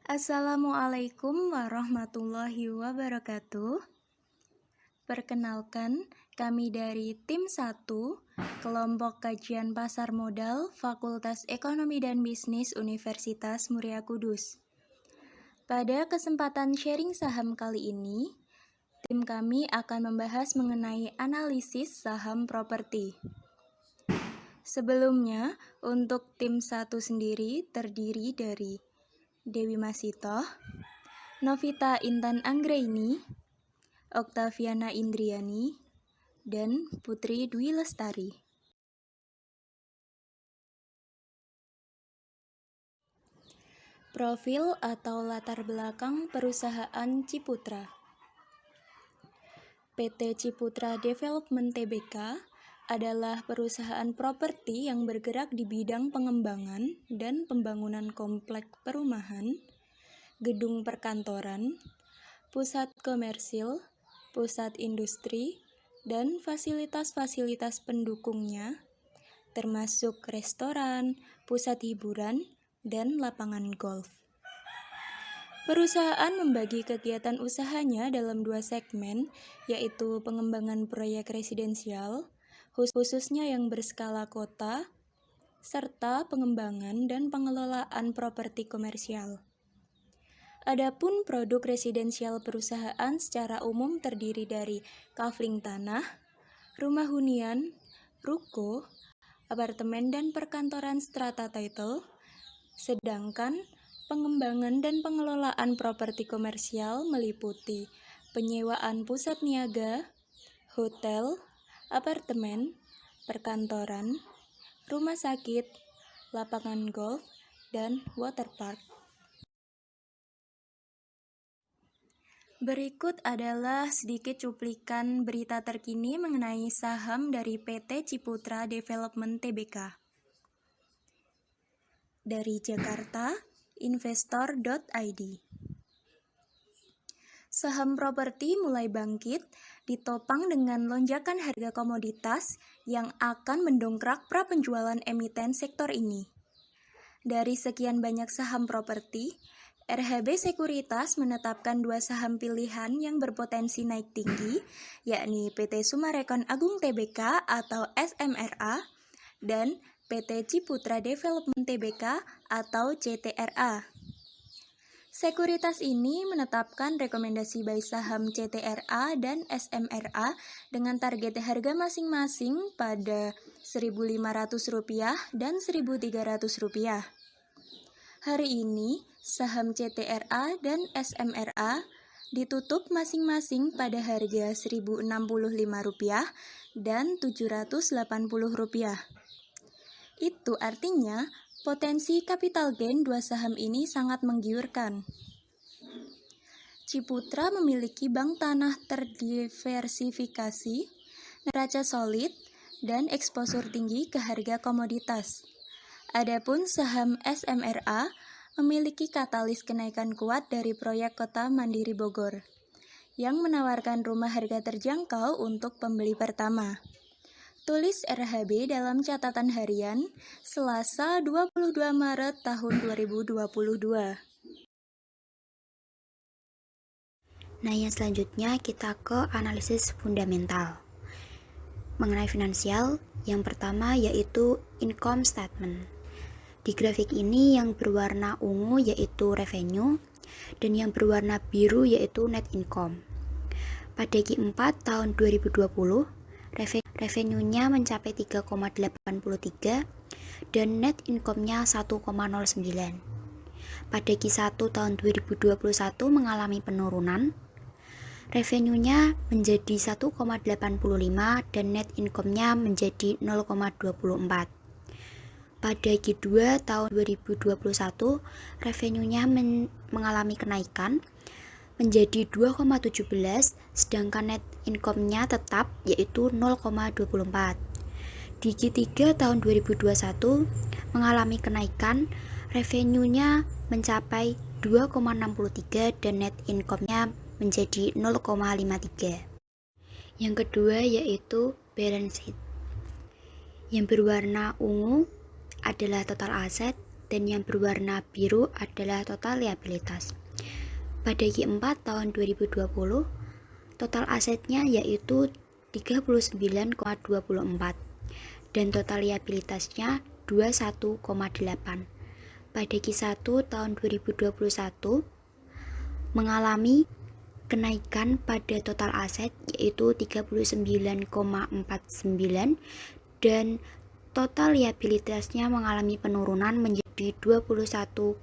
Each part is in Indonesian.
Assalamualaikum warahmatullahi wabarakatuh. Perkenalkan, kami dari tim 1, Kelompok Kajian Pasar Modal, Fakultas Ekonomi dan Bisnis Universitas Muria Kudus. Pada kesempatan sharing saham kali ini, tim kami akan membahas mengenai analisis saham properti. Sebelumnya, untuk tim 1 sendiri terdiri dari Dewi Masitoh, Novita Intan Anggraini, Oktaviana Indriani, dan Putri Dwi Lestari. Profil atau latar belakang perusahaan Ciputra. PT Ciputra Development Tbk adalah perusahaan properti yang bergerak di bidang pengembangan dan pembangunan komplek perumahan, gedung perkantoran, pusat komersil, pusat industri, dan fasilitas-fasilitas pendukungnya, termasuk restoran, pusat hiburan, dan lapangan golf. Perusahaan membagi kegiatan usahanya dalam 2 segmen, yaitu pengembangan proyek residensial, khususnya yang berskala kota, serta pengembangan dan pengelolaan properti komersial. Adapun produk residensial perusahaan secara umum terdiri dari kafling tanah, rumah hunian, ruko, apartemen dan perkantoran strata title, sedangkan pengembangan dan pengelolaan properti komersial meliputi penyewaan pusat niaga, hotel, apartemen, perkantoran, rumah sakit, lapangan golf, dan waterpark. Berikut adalah sedikit cuplikan berita terkini mengenai saham dari PT Ciputra Development Tbk. Dari Jakarta, investor.id. Saham properti mulai bangkit, ditopang dengan lonjakan harga komoditas yang akan mendongkrak prapenjualan emiten sektor ini. Dari sekian banyak saham properti, RHB Sekuritas menetapkan 2 saham pilihan yang berpotensi naik tinggi, yakni PT Summarecon Agung Tbk atau SMRA dan PT Ciputra Development Tbk atau CTRA. Sekuritas ini menetapkan rekomendasi buy saham CTRA dan SMRA dengan target harga masing-masing pada Rp1.500 dan Rp1.300. Hari ini, saham CTRA dan SMRA ditutup masing-masing pada harga Rp1.065 dan Rp780. Itu artinya, potensi capital gain 2 saham ini sangat menggiurkan. Ciputra memiliki bank tanah terdiversifikasi, neraca solid, dan eksposur tinggi ke harga komoditas. Adapun saham SMRA memiliki katalis kenaikan kuat dari proyek Kota Mandiri Bogor, yang menawarkan rumah harga terjangkau untuk pembeli pertama. Tulis RHB dalam catatan harian Selasa 22 Maret tahun 2022. Nah, yang selanjutnya kita ke analisis fundamental. Mengenai finansial, yang pertama yaitu income statement. Di grafik ini yang berwarna ungu yaitu revenue dan yang berwarna biru yaitu net income. Pada Q4 tahun 2020, revenue-nya mencapai 3,83 dan net income-nya 1,09. Pada Q1 tahun 2021 mengalami penurunan. Revenue-nya menjadi 1,85 dan net income-nya menjadi 0,24. Pada Q2 tahun 2021, revenue-nya mengalami kenaikan menjadi 2,17, sedangkan net income-nya tetap yaitu 0,24. Di Q3 tahun 2021 mengalami kenaikan, revenue-nya mencapai 2,63 dan net income-nya menjadi 0,53. Yang kedua yaitu balance sheet. Yang berwarna ungu adalah total aset dan yang berwarna biru adalah total liabilitas. Pada Q4 tahun 2020, total asetnya yaitu 39,24 dan total liabilitasnya 21,8. Pada Q1 tahun 2021 mengalami kenaikan pada total aset yaitu 39,49 dan total liabilitasnya mengalami penurunan menjadi 21,72.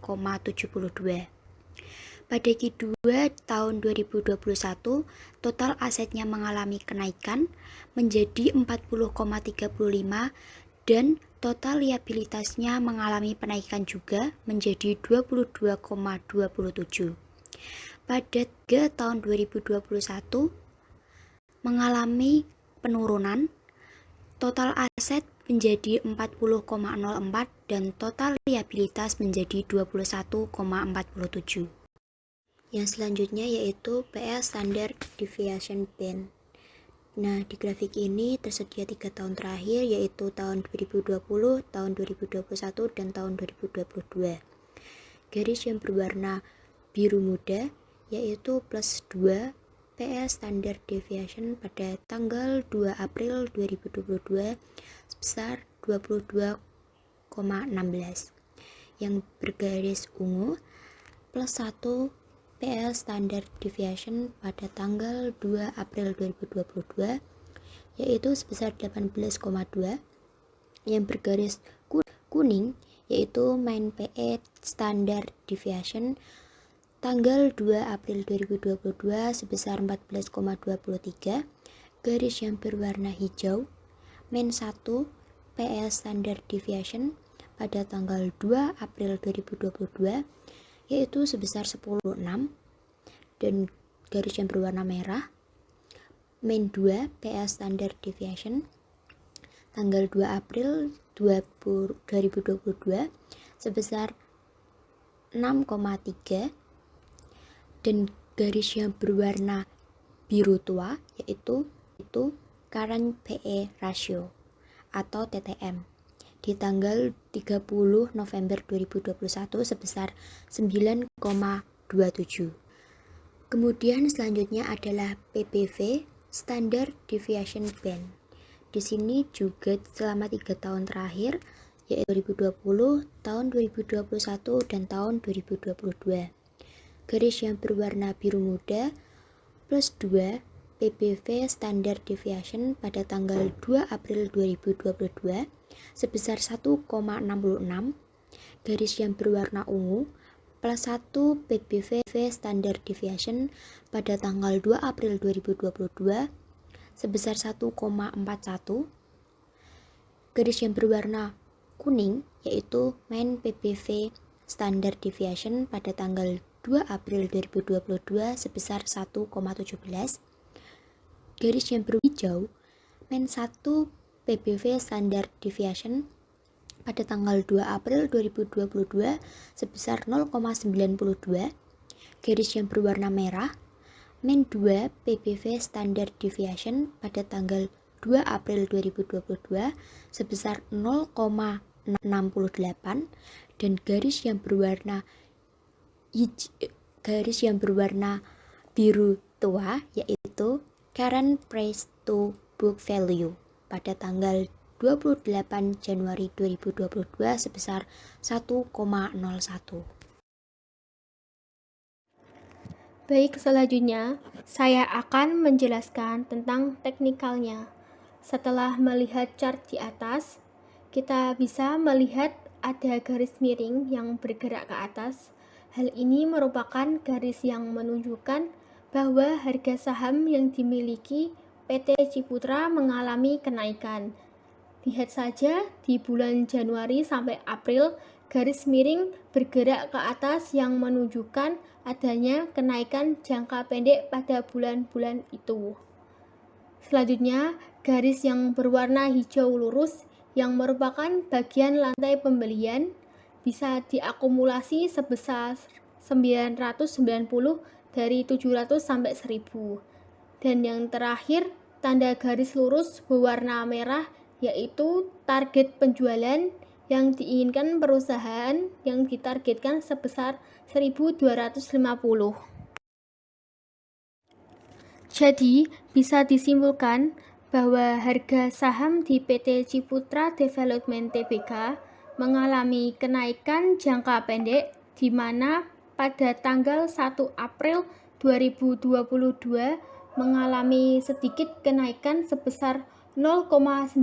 Pada Q2 tahun 2021, total asetnya mengalami kenaikan menjadi 40,35 dan total liabilitasnya mengalami penaikan juga menjadi 22,27. Pada 3 tahun 2021 mengalami penurunan, total aset menjadi 40,04 dan total liabilitas menjadi 21,47. Yang selanjutnya yaitu PS Standard Deviation Band. Nah, di grafik ini tersedia 3 tahun terakhir yaitu tahun 2020, tahun 2021, dan tahun 2022. Garis yang berwarna biru muda yaitu plus 2 PS Standard Deviation pada tanggal 2 April 2022 sebesar 22,16. Yang bergaris ungu plus 1 PS Standard Deviation pada tanggal 2 April 2022 yaitu sebesar 18,2. Yang bergaris kuning yaitu main PE Standard Deviation tanggal 2 April 2022 sebesar 14,23. Garis yang berwarna hijau main 1 PS Standard Deviation pada tanggal 2 April 2022 yaitu sebesar 10,6 dan garis yang berwarna merah main 2 PS Standard Deviation tanggal 2 April 2022 sebesar 6,3 dan garis yang berwarna biru tua yaitu current PE ratio atau TTM di tanggal 30 November 2021 sebesar 9,27. Kemudian selanjutnya adalah PBV Standard Deviation Band. Di sini juga selama 3 tahun terakhir yaitu 2020, tahun 2021, dan tahun 2022. Garis yang berwarna biru muda plus 2 PBV Standard Deviation pada tanggal 2 April 2022 sebesar 1,66. Garis yang berwarna ungu plus 1 PBV Standard Deviation pada tanggal 2 April 2022 sebesar 1,41. Garis yang berwarna kuning yaitu main PBV Standard Deviation pada tanggal 2 April 2022 sebesar 1,17. Garis yang berhijau main 1 PBV Standard Deviation pada tanggal 2 April 2022 sebesar 0,92. Garis yang berwarna merah main 2 PBV Standard Deviation pada tanggal 2 April 2022 sebesar 0,68 dan garis yang berwarna biru tua yaitu current price to book value pada tanggal 28 Januari 2022 sebesar 1,01. Baik, selanjutnya saya akan menjelaskan tentang teknikalnya. Setelah melihat chart di atas, kita bisa melihat ada garis miring yang bergerak ke atas. Hal ini merupakan garis yang menunjukkan bahwa harga saham yang dimiliki PT Ciputra mengalami kenaikan. Lihat saja di bulan Januari sampai April, garis miring bergerak ke atas yang menunjukkan adanya kenaikan jangka pendek pada bulan-bulan itu. Selanjutnya, garis yang berwarna hijau lurus yang merupakan bagian lantai pembelian bisa diakumulasi sebesar 990 dari 700 sampai 1000. Dan yang terakhir, tanda garis lurus berwarna merah yaitu target penjualan yang diinginkan perusahaan yang ditargetkan sebesar 1.250. Jadi, bisa disimpulkan bahwa harga saham di PT Ciputra Development Tbk mengalami kenaikan jangka pendek di mana pada tanggal 1 April 2022 mengalami sedikit kenaikan sebesar 0,96%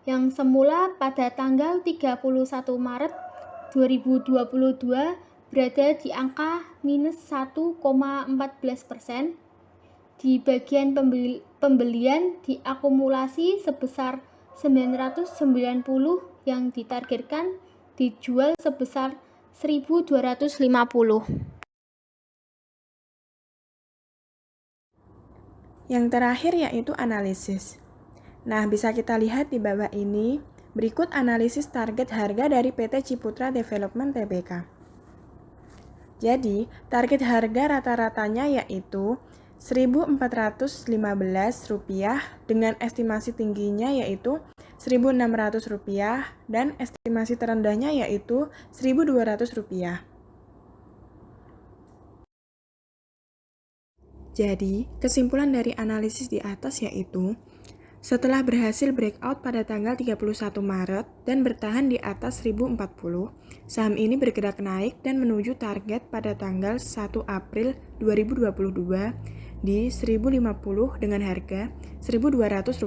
yang semula pada tanggal 31 Maret 2022 berada di angka minus 1,14%. Di bagian pembelian diakumulasi sebesar 990 yang ditargetkan dijual sebesar 1.250. Yang terakhir yaitu analisis. Nah, bisa kita lihat di bawah ini, berikut analisis target harga dari PT Ciputra Development Tbk. Jadi, target harga rata-ratanya yaitu Rp1.415 dengan estimasi tingginya yaitu Rp1.600 dan estimasi terendahnya yaitu Rp1.200. Jadi, kesimpulan dari analisis di atas yaitu setelah berhasil breakout pada tanggal 31 Maret dan bertahan di atas 1040, saham ini bergerak naik dan menuju target pada tanggal 1 April 2022 di 1050 dengan harga Rp1.200,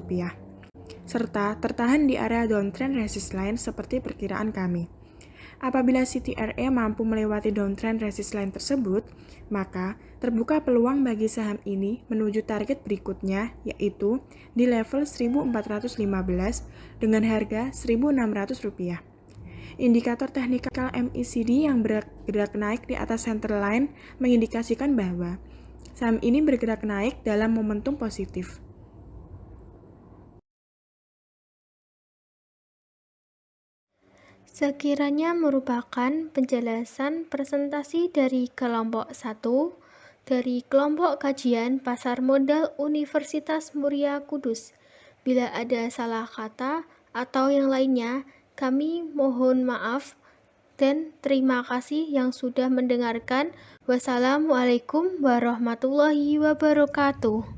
serta tertahan di area downtrend resist line seperti perkiraan kami. Apabila CTRE mampu melewati downtrend resist line tersebut, maka terbuka peluang bagi saham ini menuju target berikutnya yaitu di level 1415 dengan harga Rp1.600. Indikator teknikal MACD yang bergerak naik di atas center line mengindikasikan bahwa saham ini bergerak naik dalam momentum positif. Sekiranya merupakan penjelasan presentasi dari kelompok 1 dari kelompok kajian pasar modal Universitas Muria Kudus. Bila ada salah kata atau yang lainnya, kami mohon maaf dan terima kasih yang sudah mendengarkan. Wassalamualaikum warahmatullahi wabarakatuh.